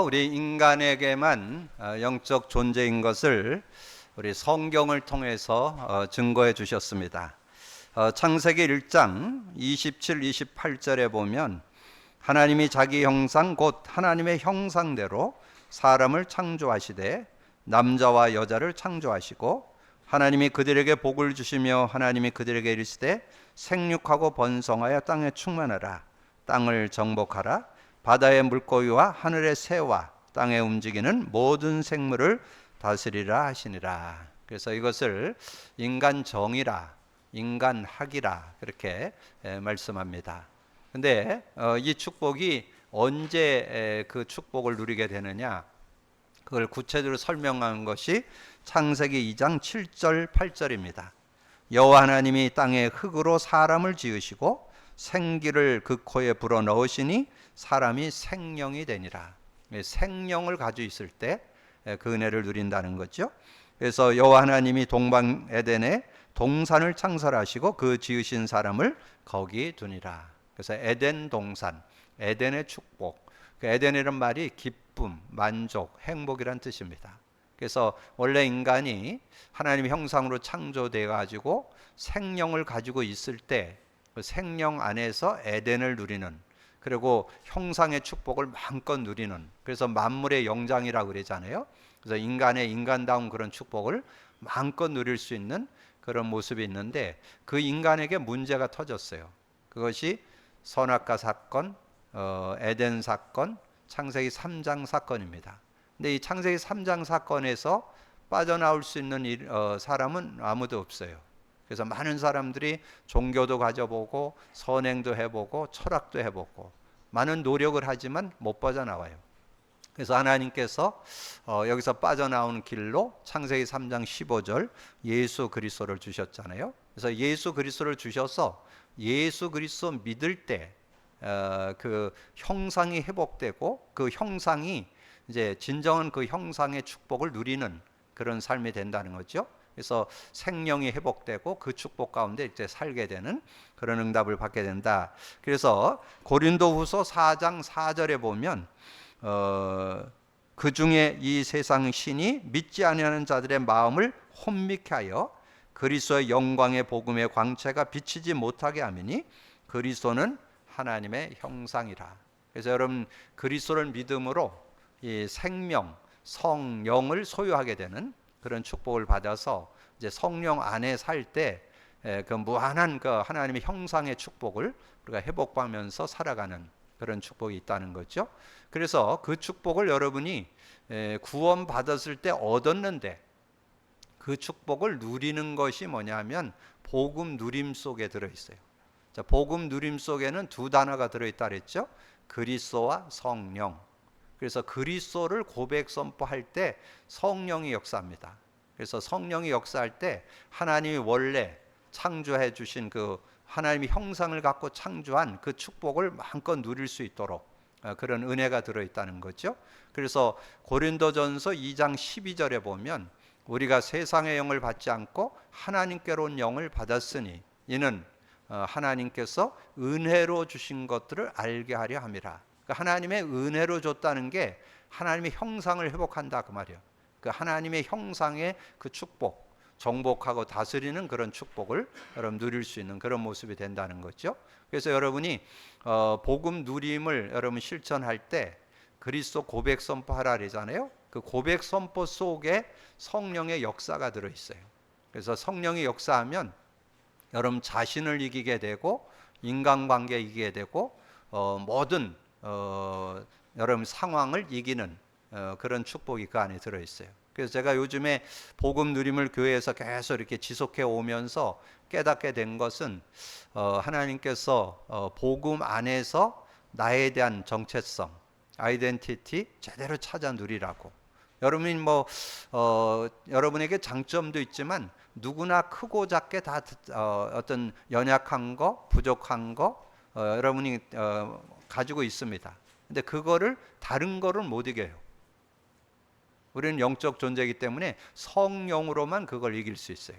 우리 인간에게만 영적 존재인 것을 우리 성경을 통해서 증거해 주셨습니다. 창세기 1장 27, 28절에 보면 하나님이 자기 형상 곧 하나님의 형상대로 사람을 창조하시되 남자와 여자를 창조하시고 하나님이 그들에게 복을 주시며 하나님이 그들에게 이르시되 생육하고 번성하여 땅에 충만하라 땅을 정복하라 바다의 물고기와 하늘의 새와 땅에 움직이는 모든 생물을 다스리라 하시니라. 그래서 이것을 인간정의라 인간학이라 그렇게 말씀합니다. 근데 이 축복이 언제 그 축복을 누리게 되느냐, 그걸 구체적으로 설명한 것이 창세기 2장 7절 8절입니다. 여호와 하나님이 땅에 흙으로 사람을 지으시고 생기를 그 코에 불어 넣으시니 사람이 생령이 되니라. 생령을 가지고 있을 때 그 은혜를 누린다는 거죠. 그래서 여호와 하나님이 동방 에덴에 동산을 창설하시고 그 지으신 사람을 거기 두니라. 그래서 에덴 동산, 에덴의 축복. 그 에덴이라는 말이 기쁨, 만족, 행복이란 뜻입니다. 그래서 원래 인간이 하나님의 형상으로 창조되어 가지고 생령을 가지고 있을 때 그 생령 안에서 에덴을 누리는, 그리고 형상의 축복을 마음껏 누리는, 그래서 만물의 영장이라고 그러잖아요. 그래서 인간의 인간다운 그런 축복을 마음껏 누릴 수 있는 그런 모습이 있는데, 그 인간에게 문제가 터졌어요. 그것이 선악과 사건, 에덴 사건, 창세기 3장 사건입니다. 근데 이 창세기 3장 사건에서 빠져나올 수 있는 사람은 아무도 없어요. 그래서 많은 사람들이 종교도 가져보고 선행도 해보고 철학도 해보고 많은 노력을 하지만 못 빠져나와요. 그래서 하나님께서 여기서 빠져나오는 길로 창세기 3장 15절 예수 그리스도를 주셨잖아요. 그래서 예수 그리스도를 주셔서 예수 그리스도 믿을 때 그 형상이 회복되고 그 형상이 이제 진정한 그 형상의 축복을 누리는 그런 삶이 된다는 거죠. 그래서 생명이 회복되고 그 축복 가운데 이제 살게 되는 그런 응답을 받게 된다. 그래서 고린도후서 4장 4절에 보면 그 중에 이 세상 신이 믿지 아니하는 자들의 마음을 혼미케 하여 그리스도의 영광의 복음의 광채가 비치지 못하게 하미니 그리스도는 하나님의 형상이라. 그래서 여러분 그리스도를 믿음으로 이 생명, 성령을 소유하게 되는 그런 축복을 받아서 이제 성령 안에 살 때 그 무한한 그 하나님의 형상의 축복을 우리가 회복하면서 살아가는 그런 축복이 있다는 거죠. 그래서 그 축복을 여러분이 구원 받았을 때 얻었는데 그 축복을 누리는 것이 뭐냐면 복음 누림 속에 들어 있어요. 자, 복음 누림 속에는 두 단어가 들어 있다 그랬죠. 그리스도와 성령. 그래서 그리스도를 고백 선포할 때 성령이 역사합니다. 그래서 성령이 역사할 때 하나님이 원래 창조해 주신 그 하나님의 형상을 갖고 창조한 그 축복을 마음껏 누릴 수 있도록 그런 은혜가 들어있다는 거죠. 그래서 고린도전서 2장 12절에 보면 우리가 세상의 영을 받지 않고 하나님께로 온 영을 받았으니 이는 하나님께서 은혜로 주신 것들을 알게 하려 함이라. 하나님의 은혜로 줬다는 게 하나님의 형상을 회복한다 그 말이에요. 그 하나님의 형상의 그 축복, 정복하고 다스리는 그런 축복을 여러분 누릴 수 있는 그런 모습이 된다는 거죠. 그래서 여러분이 복음 누림을 여러분 실천할 때 그리스도 고백 선포하라 그러잖아요. 그 고백 선포 속에 성령의 역사가 들어 있어요. 그래서 성령이 역사하면 여러분 자신을 이기게 되고 인간관계 이기게 되고 모든 여러분 상황을 이기는 그런 축복이 그 안에 들어있어요. 그래서 제가 요즘에 복음 누림을 교회에서 계속 이렇게 지속해 오면서 깨닫게 된 것은 하나님께서 복음 안에서 나에 대한 정체성, 아이덴티티 제대로 찾아 누리라고. 여러분이 여러분에게 장점도 있지만 누구나 크고 작게 다 어떤 연약한 거, 부족한 거 여러분이 가지고 있습니다. 근데 그거를 다른 거를 못 이겨요. 우리는 영적 존재이기 때문에 성령으로만 그걸 이길 수 있어요.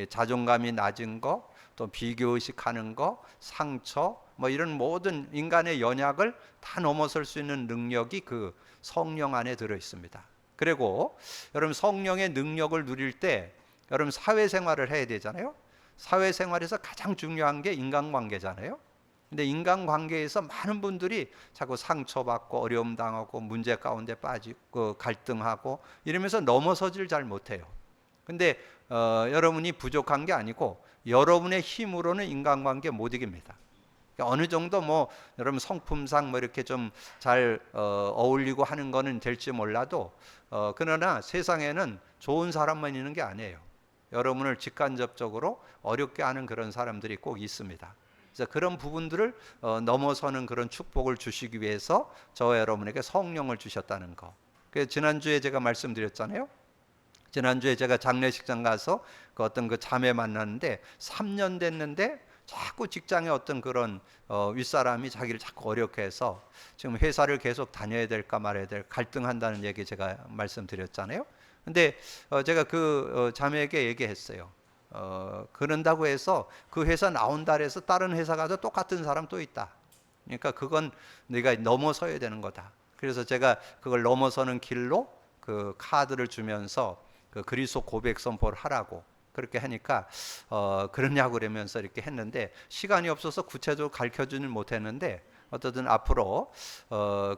자존감이 낮은 거, 또 비교의식하는 거, 상처, 뭐 이런 모든 인간의 연약을 다 넘어설 수 있는 능력이 그 성령 안에 들어 있습니다. 그리고 여러분 성령의 능력을 누릴 때 여러분 사회생활을 해야 되잖아요. 사회생활에서 가장 중요한 게 인간관계잖아요. 근데 인간관계에서 많은 분들이 자꾸 상처받고 어려움 당하고 문제 가운데 빠지고 갈등하고 이러면서 넘어서질 잘 못해요. 근데 여러분이 부족한 게 아니고 여러분의 힘으로는 인간관계 못 이깁니다. 어느 정도 뭐 여러분 성품상 뭐 이렇게 좀 잘 어울리고 하는 거는 될지 몰라도 그러나 세상에는 좋은 사람만 있는 게 아니에요. 여러분을 직간접적으로 어렵게 하는 그런 사람들이 꼭 있습니다. 그래서 그런 부분들을 넘어서는 그런 축복을 주시기 위해서 저와 여러분에게 성령을 주셨다는 거. 그래서 지난주에 제가 말씀드렸잖아요. 지난주에 제가 장례식장 가서 그 어떤 그 자매 만났는데 3년 됐는데 자꾸 직장에 어떤 그런 윗사람이 자기를 자꾸 어렵게 해서 지금 회사를 계속 다녀야 될까 말아야 될까 갈등한다는 얘기 제가 말씀드렸잖아요. 근데 제가 그 자매에게 얘기했어요. 그런다고 해서 그 회사 나온다 해서 다른 회사 가서 똑같은 사람 또 있다. 그러니까 그건 네가 넘어서야 되는 거다. 그래서 제가 그걸 넘어서는 길로 그 카드를 주면서 그 그리스도 고백 선포를 하라고 그렇게 하니까 그러냐고 그러면서 이렇게 했는데 시간이 없어서 구체적으로 가르쳐주는 못했는데 어쨌든 앞으로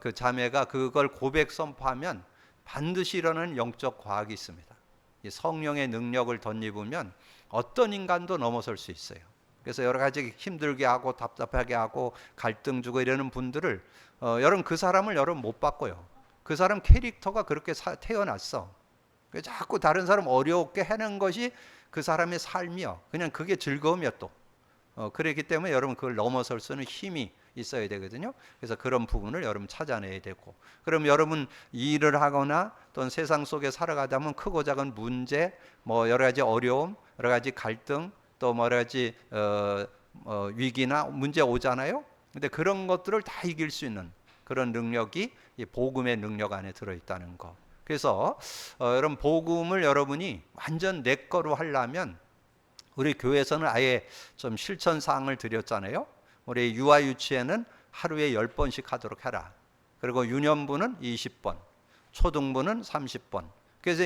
그 자매가 그걸 고백 선포하면 반드시 일어나는 영적 과학이 있습니다. 이 성령의 능력을 덧입으면 어떤 인간도 넘어설 수 있어요. 그래서 여러 가지 힘들게 하고 답답하게 하고 갈등 주고 이러는 분들을 여러분 그 사람을 여러분 못 바꿔요. 그 사람 캐릭터가 그렇게 태어났어. 자꾸 다른 사람 어렵게 하는 것이 그 사람의 삶이요. 그냥 그게 즐거움이요 또. 그렇기 때문에 여러분 그걸 넘어설 수는 힘이 있어야 되거든요. 그래서 그런 부분을 여러분 찾아내야 되고, 그럼 여러분 일을 하거나 또는 세상 속에 살아가다 보면 크고 작은 문제, 뭐 여러 가지 어려움, 여러 가지 갈등, 또 뭐 여러 가지 위기나 문제 오잖아요. 근데 그런 것들을 다 이길 수 있는 그런 능력이 이 복음의 능력 안에 들어 있다는 거. 그래서 여러분 복음을 여러분이 완전 내 거로 하려면 우리 교회에서는 아예 좀 실천 사항을 드렸잖아요. 우리 유아 유치회는 하루에 10번씩 하도록 해라. 그리고 유년부는 20번, 초등부는 30번. 그래서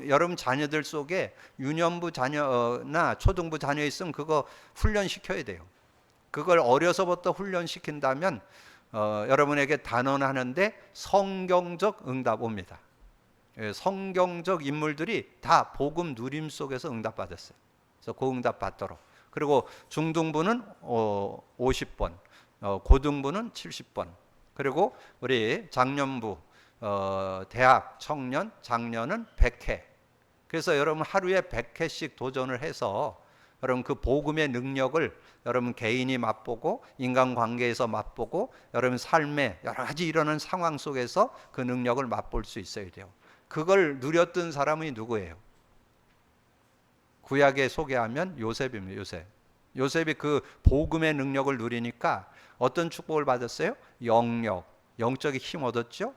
여러분 자녀들 속에 유년부 자녀나 초등부 자녀 있으면 그거 훈련시켜야 돼요. 그걸 어려서부터 훈련시킨다면 여러분에게 단언하는데 성경적 응답 옵니다. 성경적 인물들이 다 복음 누림 속에서 응답받았어요. 그래서 그 응답 받도록. 그리고 중등부는 50번, 고등부는 70번. 그리고 우리 장년부, 대학, 청년, 장년은 100회. 그래서 여러분 하루에 100회씩 도전을 해서 여러분 그 복음의 능력을 여러분 개인이 맛보고 인간관계에서 맛보고 여러분 삶에 여러 가지 일어나는 상황 속에서 그 능력을 맛볼 수 있어야 돼요. 그걸 누렸던 사람이 누구예요? 구약에 소개하면 요셉입니다. 요셉이 그 복음의 능력을 누리니까 어떤 축복을 받았어요? 영적인 힘 얻었죠?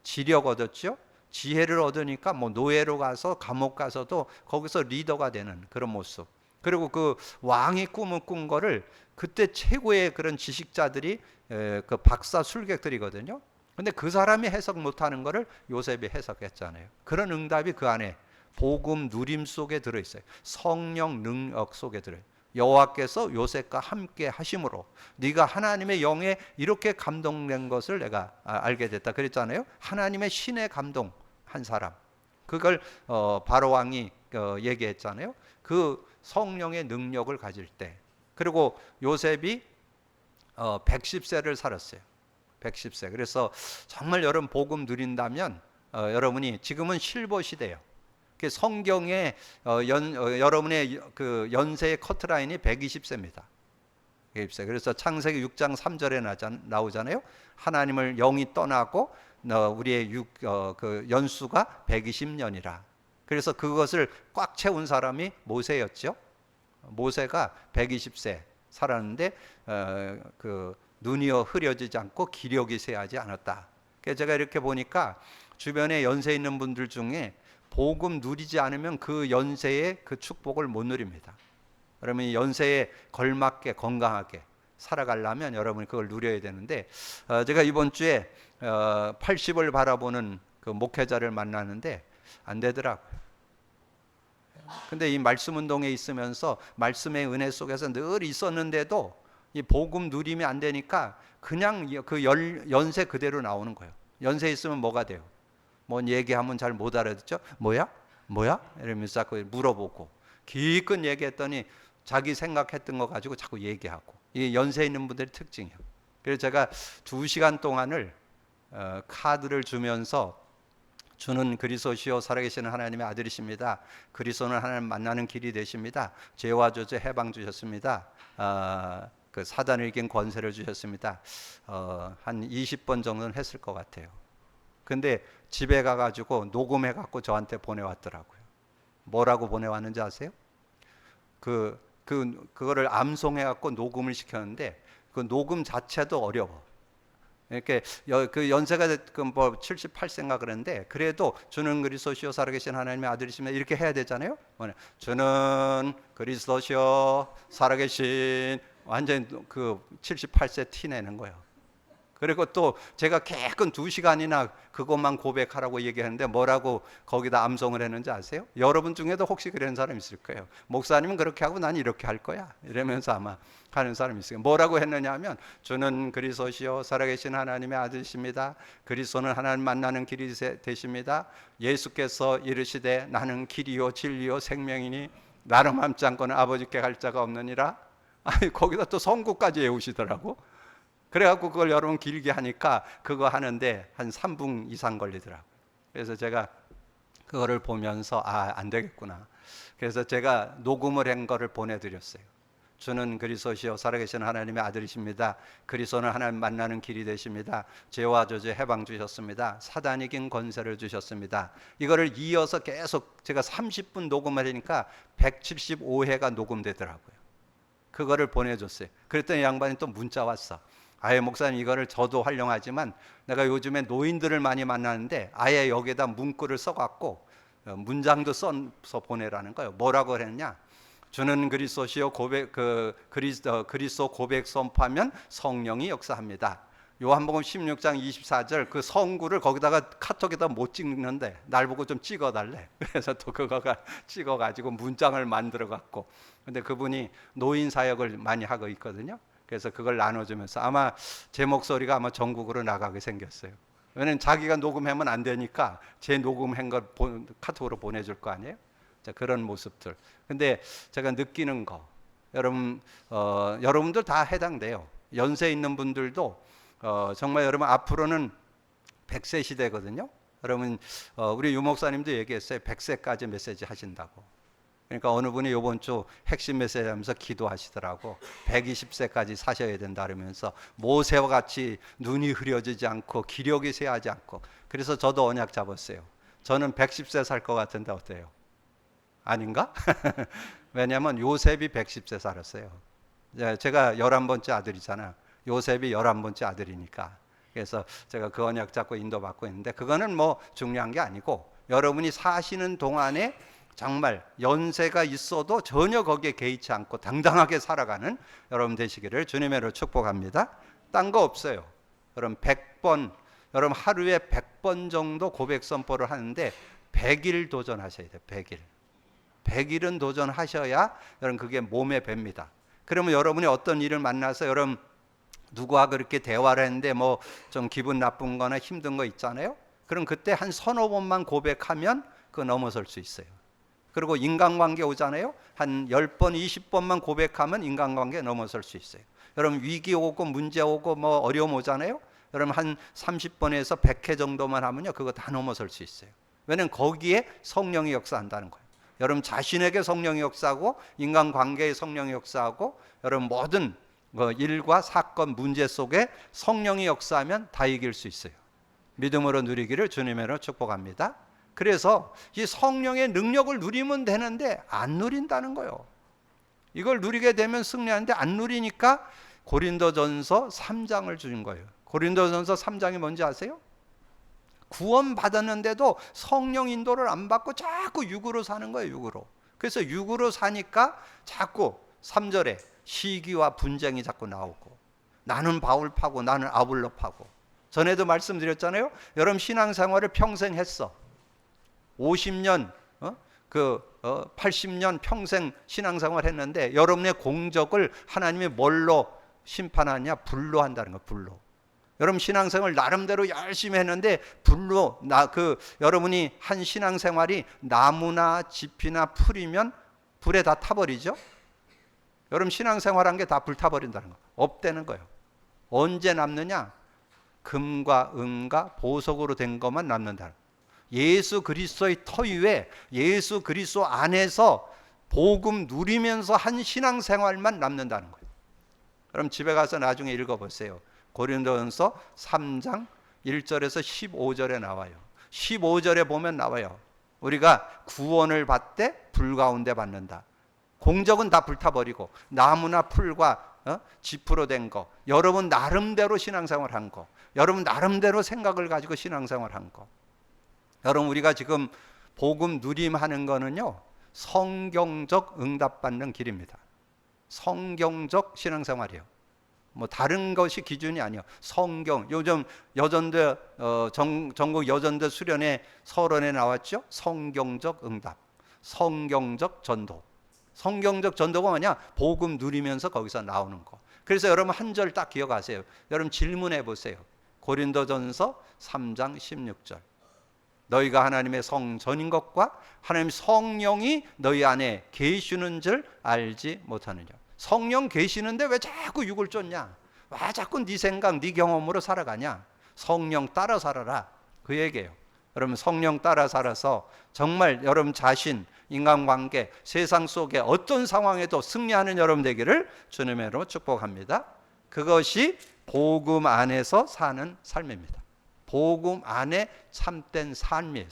지력 얻었죠? 지혜를 얻으니까 뭐 노예로 가서 감옥 가서도 거기서 리더가 되는 그런 모습. 그리고 그 왕이 꿈을 꾼 거를 그때 최고의 그런 지식자들이 그 박사 술객들이거든요. 근데 그 사람이 해석 못하는 거를 요셉이 해석했잖아요. 그런 응답이 그 안에 복음 누림 속에 들어있어요. 성령 능력 속에 들어요. 여호와께서 요셉과 함께 하심으로 네가 하나님의 영에 이렇게 감동된 것을 내가 알게 됐다 그랬잖아요. 하나님의 신에 감동한 사람. 그걸 바로 왕이 얘기했잖아요. 그 성령의 능력을 가질 때. 그리고 요셉이 110세를 살았어요. 110세. 그래서 정말 여러분 복음 누린다면 여러분이 지금은 실버 시대예요. 성경에 여러분의 그 연세의 커트라인이 120세입니다. 120세. 그래서 창세기 6장 3절에 나오잖아요. 하나님을 영이 떠나고 우리의 그 연수가 120년이라. 그래서 그것을 꽉 채운 사람이 모세였죠. 모세가 120세 살았는데 그 눈이어 흐려지지 않고 기력이 쇠하지 않았다. 그래서 제가 이렇게 보니까 주변에 연세 있는 분들 중에 복음 누리지 않으면 그 연세의 그 축복을 못 누립니다. 그러면 연세에 걸맞게 건강하게 살아가려면 여러분이 그걸 누려야 되는데, 제가 이번 주에 80을 바라보는 그 목회자를 만나는데 안 되더라고요. 근데 이 말씀 운동에 있으면서 말씀의 은혜 속에서 늘 있었는데도 이 복음 누림이 안 되니까 그냥 그 연세 그대로 나오는 거예요. 연세 있으면 뭐가 돼요? 뭔 얘기하면 잘 못 알아듣죠? 뭐야? 뭐야? 이러면서 자꾸 물어보고 기껏 얘기했더니 자기 생각했던 거 가지고 자꾸 얘기하고, 이게 연세 있는 분들의 특징이에요. 그래서 제가 2시간 동안을 카드를 주면서 주는 그리스도시요 살아계시는 하나님의 아들이십니다. 그리스도는 하나님 만나는 길이 되십니다. 죄와 저주 해방 주셨습니다. 그 사단을 이긴 권세를 주셨습니다. 한 20번 정도는 했을 것 같아요. 근데 집에 가가지고 녹음해갖고 저한테 보내왔더라고요. 뭐라고 보내왔는지 아세요? 그거를 암송해갖고 녹음을 시켰는데 그 녹음 자체도 어려워. 이렇게 그 연세가 뭐 78세인가 그랬는데, 그래도 주는 그리스도시요 살아계신 하나님의 아들이시면 이렇게 해야 되잖아요. 주는 그리스도시요 살아계신, 완전 그 78세 티 내는 거예요. 그리고 또 제가 개건 2시간이나 그것만 고백하라고 얘기하는데 뭐라고 거기다 암송을 했는지 아세요? 여러분 중에도 혹시 그런 사람 있을 거예요. 목사님은 그렇게 하고 난 이렇게 할 거야, 이러면서 아마 하는 사람이 있어요. 뭐라고 했느냐 하면, 주는 그리스도시요 살아계신 하나님의 아들이십니다. 그리스도는 하나님 만나는 길이 되십니다. 예수께서 이르시되 나는 길이요 진리요 생명이니 나로 맘지 않고는 아버지께 갈 자가 없느니라. 아니, 거기다 또 성구까지 외우시더라고. 그래갖고 그걸 여러분 길게 하니까 그거 하는데 한 3분 이상 걸리더라고요. 그래서 제가 그거를 보면서 안 되겠구나. 그래서 제가 녹음을 한 거를 보내드렸어요. 주는 그리스도시요 살아계신 하나님의 아들이십니다. 그리스도는 하나님 만나는 길이 되십니다. 죄와 저주 해방 주셨습니다. 사단 이긴 권세를 주셨습니다. 이거를 이어서 계속 제가 30분 녹음하려니까 175회가 녹음되더라고요. 그거를 보내줬어요. 그랬더니 양반이 또 문자 왔어. 아예 목사님, 이거를 저도 활용하지만 내가 요즘에 노인들을 많이 만나는데 아예 여기에다 문구를 써갖고 문장도 써서 보내라는 거예요. 뭐라고 그랬냐? 주는 그리스도시요 그리스도 고백 선포하면 성령이 역사합니다. 요한복음 16장 24절 그 성구를 거기다가 카톡에다 못 찍는데 날 보고 좀 찍어달래. 그래서 또 그거가 찍어가지고 문장을 만들어갖고, 근데 그분이 노인 사역을 많이 하고 있거든요. 그래서 그걸 나눠주면서 아마 제 목소리가 아마 전국으로 나가게 생겼어요. 왜냐면 자기가 녹음하면 안 되니까 제 녹음한 걸 카톡으로 보내줄 거 아니에요. 자, 그런 모습들. 근데 제가 느끼는 거, 여러분들 다 해당돼요. 연세 있는 분들도 정말 여러분 앞으로는 100세 시대거든요. 여러분 우리 유 목사님도 얘기했어요. 100세까지 메시지 하신다고. 그러니까 어느 분이 이번 주 핵심 메시지 하면서 기도하시더라고. 120세까지 사셔야 된다 그러면서 모세와 같이 눈이 흐려지지 않고 기력이 쇠하지 않고. 그래서 저도 언약 잡았어요. 저는 110세 살 것 같은데 어때요? 아닌가? 왜냐하면 요셉이 110세 살았어요. 제가 11번째 아들이잖아. 요셉이 11번째 아들이니까. 그래서 제가 그 언약 잡고 인도받고 있는데, 그거는 뭐 중요한 게 아니고 여러분이 사시는 동안에 정말 연세가 있어도 전혀 거기에 개의치 않고 당당하게 살아가는 여러분 되시기를 주님의 이름으로 축복합니다. 딴 거 없어요. 여러분 100번, 여러분 하루에 100번 정도 고백 선포를 하는데 100일 도전하셔야 돼요. 100일. 100일은 도전하셔야 여러분 그게 몸에 뱄니다. 그러면 여러분이 어떤 일을 만나서 여러분 누구와 그렇게 대화를 했는데 뭐 좀 기분 나쁜 거나 힘든 거 있잖아요. 그럼 그때 한 서너 번만 고백하면 그거 넘어설 수 있어요. 그리고 인간관계 오잖아요. 한 10번, 20번만 고백하면 인간관계 넘어설 수 있어요. 여러분 위기 오고 문제 오고 뭐 어려움 오잖아요. 여러분 한 30번에서 100회 정도만 하면요, 그거 다 넘어설 수 있어요. 왜냐면 거기에 성령이 역사한다는 거예요. 여러분 자신에게 성령이 역사하고 인간관계에 성령이 역사하고 여러분 모든 일과 사건 문제 속에 성령이 역사하면 다 이길 수 있어요. 믿음으로 누리기를 주님으로 축복합니다. 그래서 이 성령의 능력을 누리면 되는데 안 누린다는 거예요. 이걸 누리게 되면 승리하는데 안 누리니까 고린도전서 3장을 주신 거예요. 고린도전서 3장이 뭔지 아세요? 구원 받았는데도 성령 인도를 안 받고 자꾸 육으로 사는 거예요. 육으로. 그래서 육으로 사니까 자꾸 3절에 시기와 분쟁이 자꾸 나오고, 나는 바울파고 나는 아볼로파고. 전에도 말씀드렸잖아요. 여러분 신앙생활을 평생 했어. 50년 80년 평생 신앙생활 했는데 여러분의 공적을 하나님이 뭘로 심판하냐? 불로 한다는 거예요. 불로. 여러분 신앙생활 나름대로 열심히 했는데 불로 여러분이 한 신앙생활이 나무나 짚이나 풀이면 불에 다 타버리죠. 여러분 신앙생활한 게 다 불타버린다는 거. 업되는 거예요. 언제 남느냐? 금과 은과 보석으로 된 것만 남는다. 예수 그리스도의 터 위에 예수 그리스도 안에서 복음 누리면서 한 신앙생활만 남는다는 거예요. 그럼 집에 가서 나중에 읽어보세요. 고린도전서 3장 1절에서 15절에 나와요. 15절에 보면 나와요. 우리가 구원을 받되 불 가운데 받는다. 공적은 다 불타버리고 나무나 풀과 지프로 된 거, 여러분 나름대로 신앙생활 한 거, 여러분 나름대로 생각을 가지고 신앙생활 한 거. 여러분 우리가 지금 복음 누림하는 거는요, 성경적 응답받는 길입니다. 성경적 신앙생활이에요. 뭐 다른 것이 기준이 아니에요. 성경. 요즘 여전대 전국 여전대 수련회 서론에 나왔죠. 성경적 응답, 성경적 전도. 성경적 전도가 뭐냐? 복음 누리면서 거기서 나오는 거. 그래서 여러분 한 절 딱 기억하세요. 여러분 질문해 보세요. 고린도전서 3장 16절. 너희가 하나님의 성전인 것과 하나님 성령이 너희 안에 계시는 줄 알지 못하느냐. 성령 계시는데 왜 자꾸 육을 쫓냐? 왜 자꾸 네 생각, 네 경험으로 살아가냐? 성령 따라 살아라. 그 얘기예요. 여러분 성령 따라 살아서 정말 여러분 자신, 인간관계, 세상 속에 어떤 상황에도 승리하는 여러분 되기를 주님의 이름으로 축복합니다. 그것이 복음 안에서 사는 삶입니다. 복음 안에 참된 삶이에요.